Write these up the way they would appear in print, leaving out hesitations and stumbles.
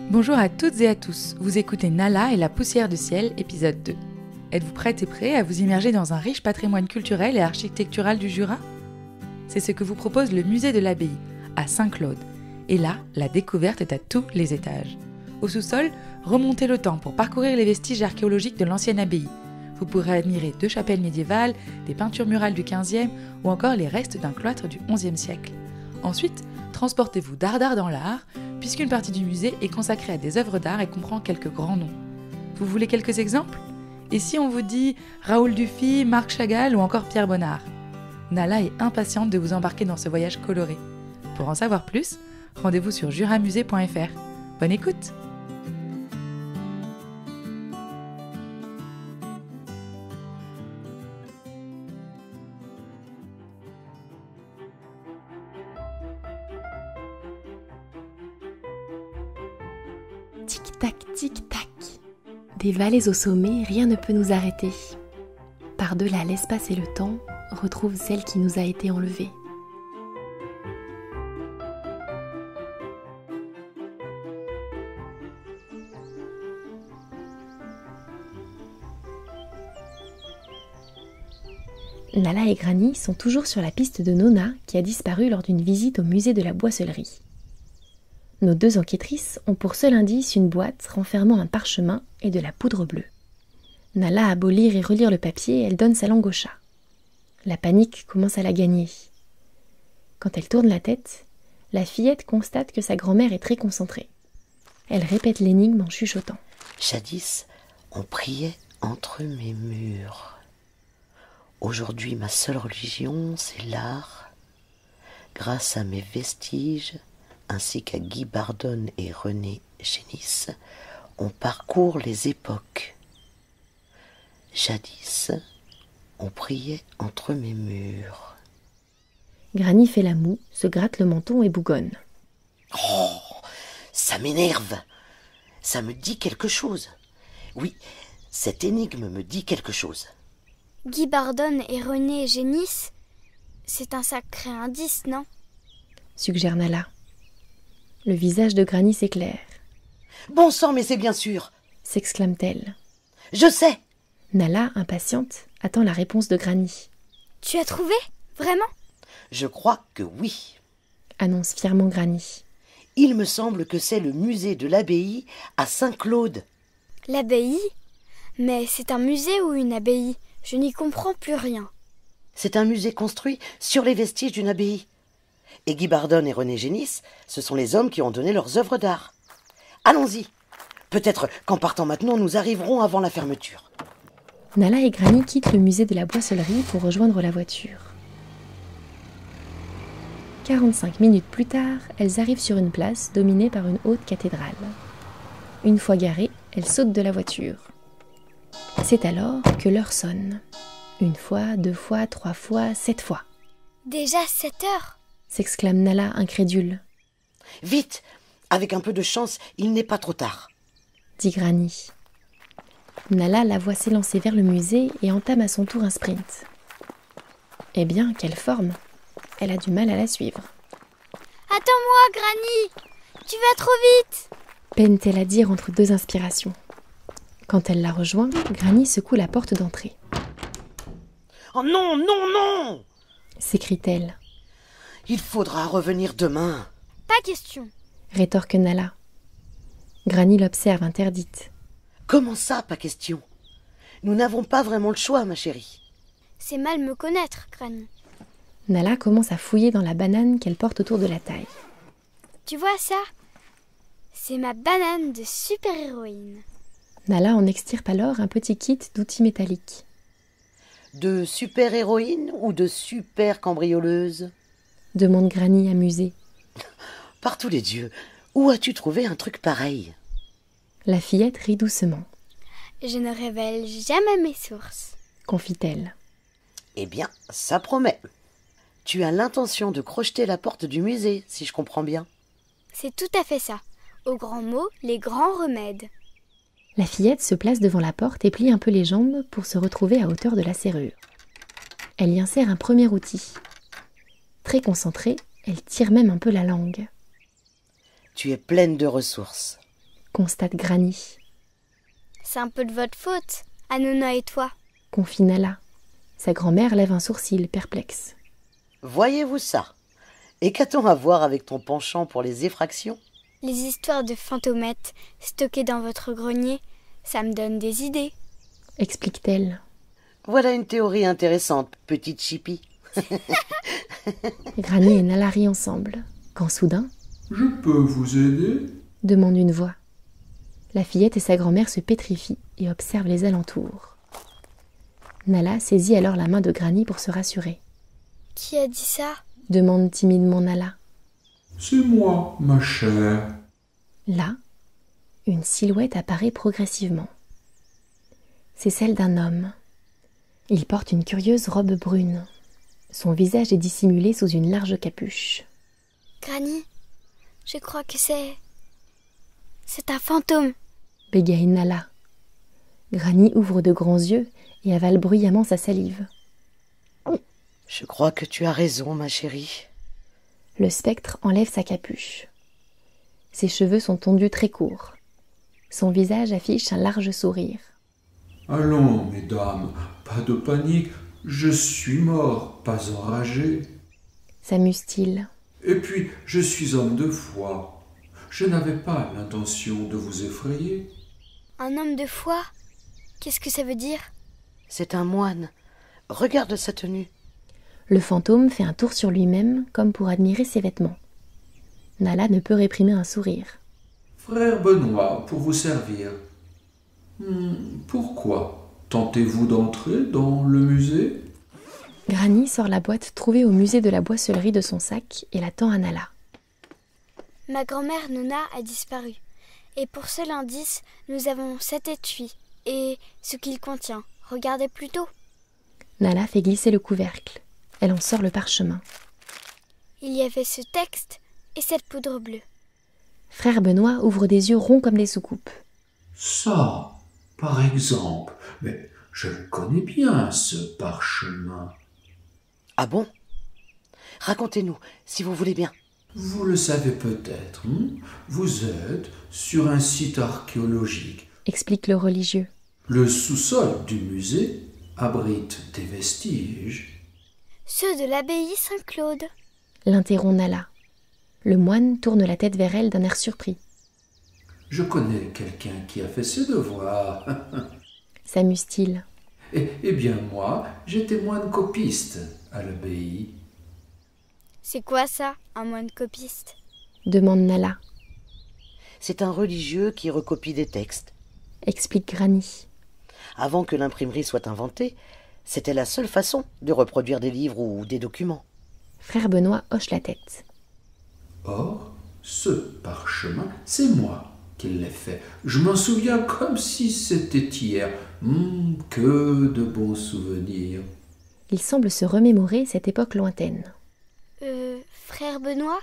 Bonjour à toutes et à tous, vous écoutez Nala et la poussière du ciel, épisode 2. Êtes-vous prêts et prêts à vous immerger dans un riche patrimoine culturel et architectural du Jura ? C'est ce que vous propose le musée de l'abbaye, à Saint-Claude. Et là, la découverte est à tous les étages. Au sous-sol, remontez le temps pour parcourir les vestiges archéologiques de l'ancienne abbaye. Vous pourrez admirer 2 chapelles médiévales, des peintures murales du XVe ou encore les restes d'un cloître du XIe siècle. Ensuite, transportez-vous dardard dans l'art, puisqu'une partie du musée est consacrée à des œuvres d'art et comprend quelques grands noms. Vous voulez quelques exemples ? Et si on vous dit Raoul Dufy, Marc Chagall ou encore Pierre Bonnard ? Nala est impatiente de vous embarquer dans ce voyage coloré. Pour en savoir plus, rendez-vous sur juramusée.fr. Bonne écoute ! Tic-tac, tic-tac. Des vallées au sommet, rien ne peut nous arrêter. Par-delà l'espace et le temps, retrouve celle qui nous a été enlevée. Nala et Granny sont toujours sur la piste de Nona qui a disparu lors d'une visite au musée de la boissellerie. Nos 2 enquêtrices ont pour seul indice une boîte renfermant un parchemin et de la poudre bleue. Nala a beau lire et relire le papier, elle donne sa langue au chat. La panique commence à la gagner. Quand elle tourne la tête, la fillette constate que sa grand-mère est très concentrée. Elle répète l'énigme en chuchotant. Jadis, on priait entre mes murs. Aujourd'hui, ma seule religion, c'est l'art. Grâce à mes vestiges, ainsi qu'à Guy Bardone et René Génisse, on parcourt les époques. Jadis, on priait entre mes murs. Granny fait la moue, se gratte le menton et bougonne. Oh, ça m'énerve. Ça me dit quelque chose. Oui, cette énigme me dit quelque chose. Guy Bardone et René Génisse, c'est un sacré indice, non ? Suggère Nala. Le visage de Granny s'éclaire. Bon sang, mais c'est bien sûr. S'exclame-t-elle. Je sais. Nala, impatiente, attend la réponse de Granny. Tu as trouvé ? Vraiment ? Je crois que oui. Annonce fièrement Granny. Il me semble que c'est le musée de l'abbaye à Saint-Claude. L'abbaye ? Mais c'est un musée ou une abbaye ? Je n'y comprends plus rien. C'est un musée construit sur les vestiges d'une abbaye. Et Guy Bardone et René Génisse, ce sont les hommes qui ont donné leurs œuvres d'art. Allons-y. Peut-être qu'en partant maintenant, nous arriverons avant la fermeture. Nala et Granny quittent le musée de la boissellerie pour rejoindre la voiture. 45 minutes plus tard, elles arrivent sur une place dominée par une haute cathédrale. Une fois garées, elles sautent de la voiture. C'est alors que l'heure sonne. 1 fois, 2 fois, 3 fois, 7 fois. Déjà 7 heures ? S'exclame Nala, incrédule. Vite, avec un peu de chance, il n'est pas trop tard. Dit Granny. Nala la voit s'élancer vers le musée et entame à son tour un sprint. Eh bien, quelle forme ! Elle a du mal à la suivre. Attends-moi, Granny ! Tu vas trop vite ! Peine-t-elle à dire entre 2 inspirations. Quand elle la rejoint, Granny secoue la porte d'entrée. Oh non, non, non ! S'écrie-t-elle. Il faudra revenir demain. Pas question. Rétorque Nala. Granny l'observe interdite. Comment ça, pas question ? Nous n'avons pas vraiment le choix, ma chérie. C'est mal me connaître, Granny. Nala commence à fouiller dans la banane qu'elle porte autour de la taille. Tu vois ça ? C'est ma banane de super-héroïne. Nala en extirpe alors un petit kit d'outils métalliques. De super-héroïne ou de super-cambrioleuse ? Demande Granny amusée. Par tous les dieux, où as-tu trouvé un truc pareil ? La fillette rit doucement. Je ne révèle jamais mes sources. Confie-t-elle. Eh bien, ça promet. Tu as l'intention de crocheter la porte du musée, si je comprends bien. C'est tout à fait ça. Au grand mot, les grands remèdes. La fillette se place devant la porte et plie un peu les jambes pour se retrouver à hauteur de la serrure. Elle y insère un premier outil. Très concentrée, elle tire même un peu la langue. Tu es pleine de ressources. constate Granny. C'est un peu de votre faute, à Nona et toi. Confie Nala. Sa grand-mère lève un sourcil perplexe. Voyez-vous ça? Et qu'a-t-on à voir avec ton penchant pour les effractions? Les histoires de fantomètres stockées dans votre grenier, ça me donne des idées. Explique-t-elle. Voilà une théorie intéressante, petite chipie. Granny et Nala rient ensemble, quand soudain... Je peux vous aider? Demande une voix. La fillette et sa grand-mère se pétrifient et observent les alentours. Nala saisit alors la main de Granny pour se rassurer. Qui a dit ça? Demande timidement Nala. C'est moi, ma chère. Là, une silhouette apparaît progressivement. C'est celle d'un homme. Il porte une curieuse robe brune. Son visage est dissimulé sous une large capuche. Granny, je crois que c'est un fantôme. Bégaye Nala. Granny ouvre de grands yeux et avale bruyamment sa salive. Je crois que tu as raison, ma chérie. Le spectre enlève sa capuche. Ses cheveux sont tondus très courts. Son visage affiche un large sourire. Allons, mesdames, pas de panique, je suis mort, pas enragé. S'amuse-t-il. Et puis, je suis homme de foi. Je n'avais pas l'intention de vous effrayer. Un homme de foi? Qu'est-ce que ça veut dire? C'est un moine. Regarde sa tenue. Le fantôme fait un tour sur lui-même comme pour admirer ses vêtements. Nala ne peut réprimer un sourire. Frère Benoît, pour vous servir. Pourquoi tentez-vous d'entrer dans le musée? Granny sort la boîte trouvée au musée de la boissellerie de son sac et la tend à Nala. Ma grand-mère Nona a disparu. Et pour seul indice, nous avons cet étui et ce qu'il contient. Regardez plutôt. Nala fait glisser le couvercle. Elle en sort le parchemin. Il y avait ce texte et cette poudre bleue. Frère Benoît ouvre des yeux ronds comme des soucoupes. Ça, par exemple, mais je le connais bien, ce parchemin. Ah bon? Racontez-nous, si vous voulez bien. Vous le savez peut-être, vous êtes sur un site archéologique. Explique le religieux. Le sous-sol du musée abrite des vestiges. Ceux de l'abbaye Saint-Claude. L'interrompt Nala. Le moine tourne la tête vers elle d'un air surpris. Je connais quelqu'un qui a fait ses devoirs. S'amuse-t-il. Eh bien moi, j'étais moine copiste à l'abbaye. C'est quoi ça, un moine copiste? Demande Nala. C'est un religieux qui recopie des textes. Explique Granny. Avant que l'imprimerie soit inventée, c'était la seule façon de reproduire des livres ou des documents. Frère Benoît hoche la tête. Or, ce parchemin, c'est moi qui l'ai fait. Je m'en souviens comme si c'était hier. Que de bons souvenirs. Il semble se remémorer cette époque lointaine. Frère Benoît?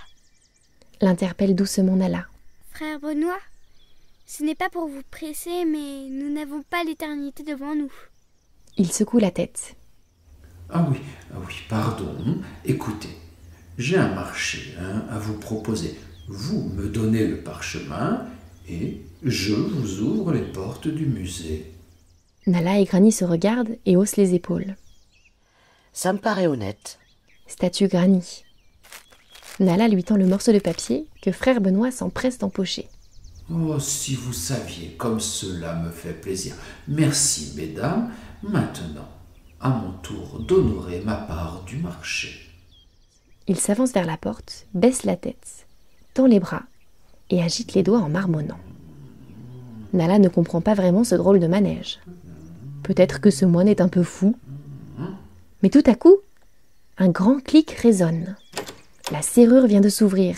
L'interpelle doucement Nala. Frère Benoît, ce n'est pas pour vous presser, mais nous n'avons pas l'éternité devant nous. Il secoue la tête. Ah oui, pardon. Écoutez, j'ai un marché à vous proposer. Vous me donnez le parchemin et je vous ouvre les portes du musée. Nala et Granny se regardent et haussent les épaules. Ça me paraît honnête. Statue Granny. Nala lui tend le morceau de papier que frère Benoît s'empresse d'empocher. Oh, si vous saviez comme cela me fait plaisir. Merci, mesdames. Maintenant, à mon tour d'honorer ma part du marché. Il s'avance vers la porte, baisse la tête, tend les bras et agite les doigts en marmonnant. Nala ne comprend pas vraiment ce drôle de manège. Peut-être que ce moine est un peu fou. Mais tout à coup, un grand clic résonne. La serrure vient de s'ouvrir.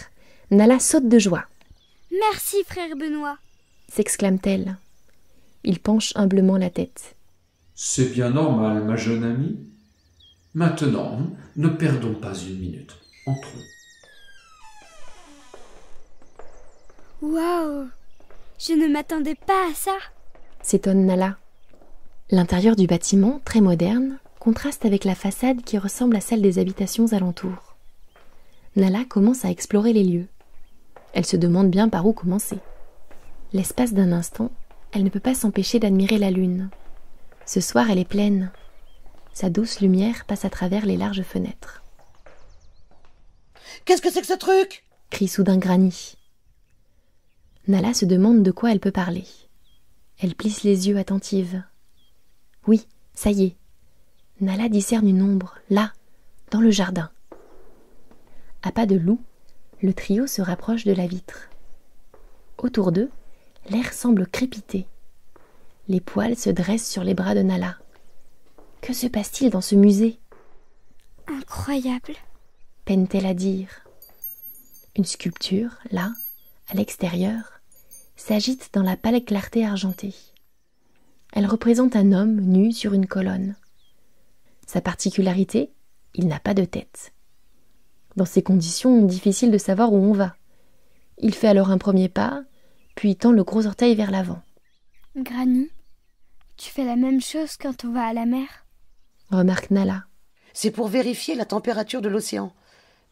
Nala saute de joie. « Merci, frère Benoît !» s'exclame-t-elle. Il penche humblement la tête. « C'est bien normal, ma jeune amie. Maintenant, ne perdons pas une minute. Entrons. » Waouh! Je ne m'attendais pas à ça! S'étonne Nala. L'intérieur du bâtiment, très moderne, contraste avec la façade qui ressemble à celle des habitations alentours. Nala commence à explorer les lieux. Elle se demande bien par où commencer. L'espace d'un instant, elle ne peut pas s'empêcher d'admirer la lune. Ce soir, elle est pleine. Sa douce lumière passe à travers les larges fenêtres. « Qu'est-ce que c'est que ce truc ?» crie soudain Granny. Nala se demande de quoi elle peut parler. Elle plisse les yeux attentive. Oui, ça y est. Nala discerne une ombre, là, dans le jardin. À pas de loup, le trio se rapproche de la vitre. Autour d'eux, l'air semble crépiter. Les poils se dressent sur les bras de Nala. Que se passe-t-il dans ce musée ? Incroyable, peine-t-elle à dire. Une sculpture, là, à l'extérieur, s'agite dans la pâle clarté argentée. Elle représente un homme nu sur une colonne. Sa particularité, il n'a pas de tête. Dans ces conditions, difficile de savoir où on va. Il fait alors un premier pas, puis tend le gros orteil vers l'avant. Granny, tu fais la même chose quand on va à la mer ? Remarque Nala. C'est pour vérifier la température de l'océan.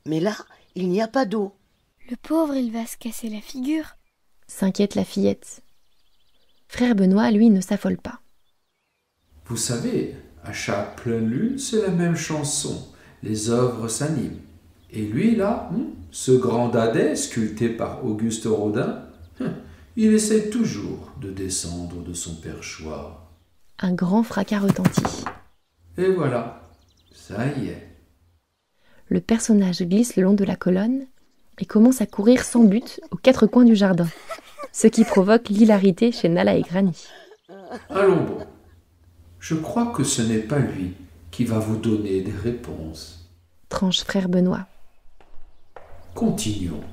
Mais là, il n'y a pas d'eau. Le pauvre, il va se casser la figure. S'inquiète la fillette. Frère Benoît, lui, ne s'affole pas. Vous savez, à chaque pleine lune, c'est la même chanson. Les œuvres s'animent. Et lui, là, ce grand dadais, sculpté par Auguste Rodin, il essaie toujours de descendre de son perchoir. Un grand fracas retentit. Et voilà, ça y est. Le personnage glisse le long de la colonne et commence à courir sans but aux quatre coins du jardin, ce qui provoque l'hilarité chez Nala et Granny. Allons bon. Je crois que ce n'est pas lui qui va vous donner des réponses. Tranche frère Benoît. Continuons.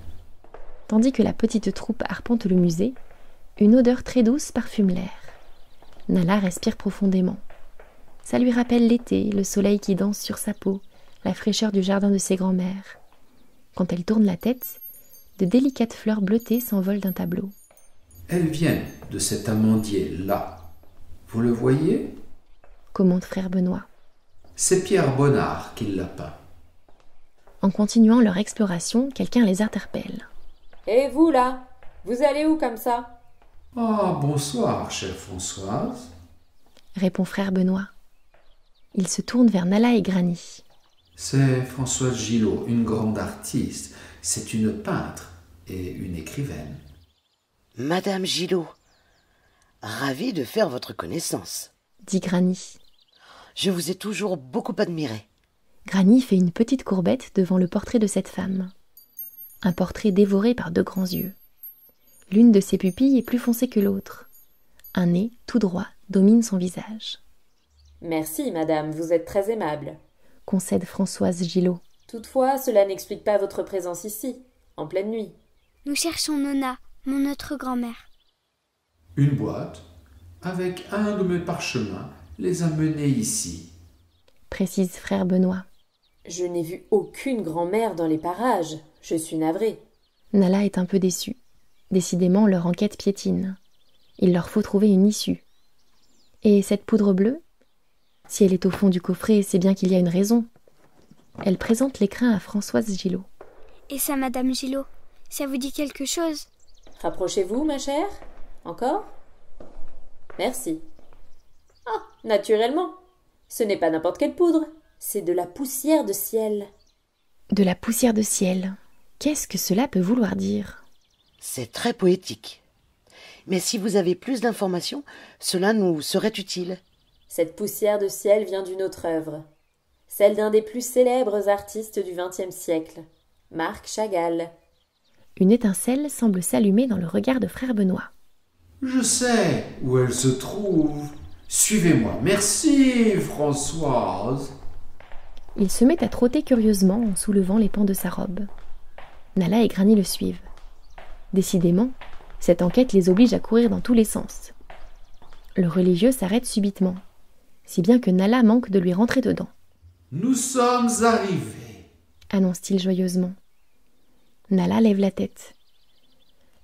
Tandis que la petite troupe arpente le musée, une odeur très douce parfume l'air. Nala respire profondément. Ça lui rappelle l'été, le soleil qui danse sur sa peau, la fraîcheur du jardin de ses grands-mères. Quand elle tourne la tête, de délicates fleurs bleutées s'envolent d'un tableau. Elles viennent de cet amandier-là. Vous le voyez ? Commente frère Benoît. C'est Pierre Bonnard qui l'a peint. En continuant leur exploration, quelqu'un les interpelle. « Et vous, là ? Vous allez où comme ça ?»« Ah, bonsoir, chère Françoise. » répond frère Benoît. Il se tourne vers Nala et Granny. C'est Françoise Gillot, une grande artiste. C'est une peintre et une écrivaine. Madame Gillot, ravie de faire votre connaissance, dit Granny. Je vous ai toujours beaucoup admiré. Granny fait une petite courbette devant le portrait de cette femme. Un portrait dévoré par deux grands yeux. L'une de ses pupilles est plus foncée que l'autre. Un nez tout droit domine son visage. « Merci, madame, vous êtes très aimable. » concède Françoise Gillot. « Toutefois, cela n'explique pas votre présence ici, en pleine nuit. » Nous cherchons Nona, mon autre grand-mère. Une boîte, avec un de mes parchemins, les a menés ici, précise frère Benoît. Je n'ai vu aucune grand-mère dans les parages. Je suis navrée. Nala est un peu déçue. Décidément, leur enquête piétine. Il leur faut trouver une issue. Et cette poudre bleue ? Si elle est au fond du coffret, c'est bien qu'il y a une raison. Elle présente l'écrin à Françoise Gillot. Et ça, madame Gillot, ça vous dit quelque chose ? Rapprochez-vous, ma chère. Encore ? Merci. Ah, naturellement. Ce n'est pas n'importe quelle poudre. C'est de la poussière de ciel. De la poussière de ciel. Qu'est-ce que cela peut vouloir dire ? C'est très poétique. Mais si vous avez plus d'informations, cela nous serait utile. Cette poussière de ciel vient d'une autre œuvre, celle d'un des plus célèbres artistes du XXe siècle, Marc Chagall. Une étincelle semble s'allumer dans le regard de frère Benoît. Je sais où elle se trouve. Suivez-moi. Merci, Françoise. Il se met à trotter curieusement en soulevant les pans de sa robe. Nala et Granny le suivent. Décidément, cette enquête les oblige à courir dans tous les sens. Le religieux s'arrête subitement, si bien que Nala manque de lui rentrer dedans. « Nous sommes arrivés !» annonce-t-il joyeusement. Nala lève la tête.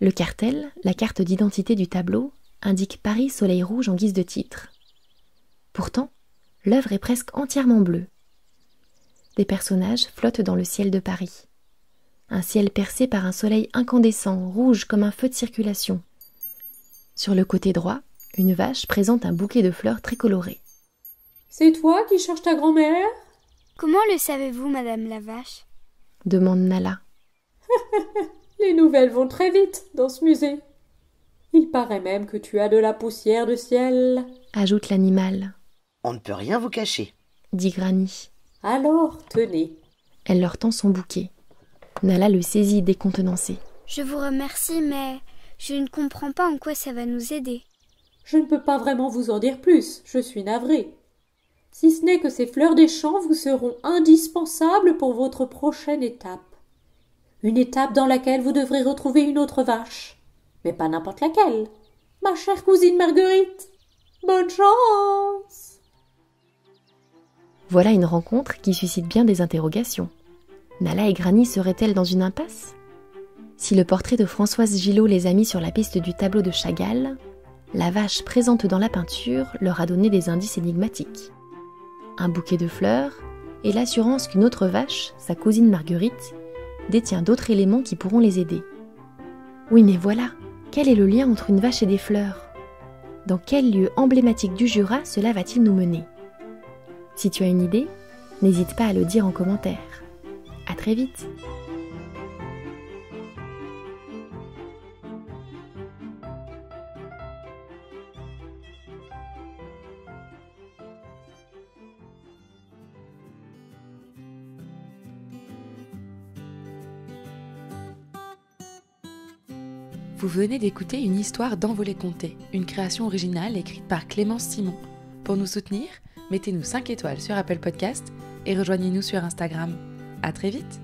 Le cartel, la carte d'identité du tableau, indique Paris Soleil Rouge en guise de titre. Pourtant, l'œuvre est presque entièrement bleue. Des personnages flottent dans le ciel de Paris. Un ciel percé par un soleil incandescent, rouge comme un feu de circulation. Sur le côté droit, une vache présente un bouquet de fleurs très colorées. C'est toi qui cherches ta grand-mère? Comment le savez-vous, Madame la vache? Demande Nala. Les nouvelles vont très vite dans ce musée. Il paraît même que tu as de la poussière de ciel. Ajoute l'animal. On ne peut rien vous cacher. Dit Granny. Alors, tenez. Elle leur tend son bouquet. Nala le saisit décontenancée. Je vous remercie, mais je ne comprends pas en quoi ça va nous aider. Je ne peux pas vraiment vous en dire plus, je suis navrée. Si ce n'est que ces fleurs des champs vous seront indispensables pour votre prochaine étape. Une étape dans laquelle vous devrez retrouver une autre vache. Mais pas n'importe laquelle. Ma chère cousine Marguerite. Bonne chance! Voilà une rencontre qui suscite bien des interrogations. Nala et Granny seraient-elles dans une impasse? Si le portrait de Françoise Gillot les a mis sur la piste du tableau de Chagall, la vache présente dans la peinture leur a donné des indices énigmatiques. Un bouquet de fleurs et l'assurance qu'une autre vache, sa cousine Marguerite, détient d'autres éléments qui pourront les aider. Oui, mais voilà, quel est le lien entre une vache et des fleurs? Dans quel lieu emblématique du Jura cela va-t-il nous mener? Si tu as une idée, n'hésite pas à le dire en commentaire. À très vite! Vous venez d'écouter une histoire d'Envolée Comté, une création originale écrite par Clémence Simon. Pour nous soutenir, mettez-nous 5 étoiles sur Apple Podcast et rejoignez-nous sur Instagram. À très vite!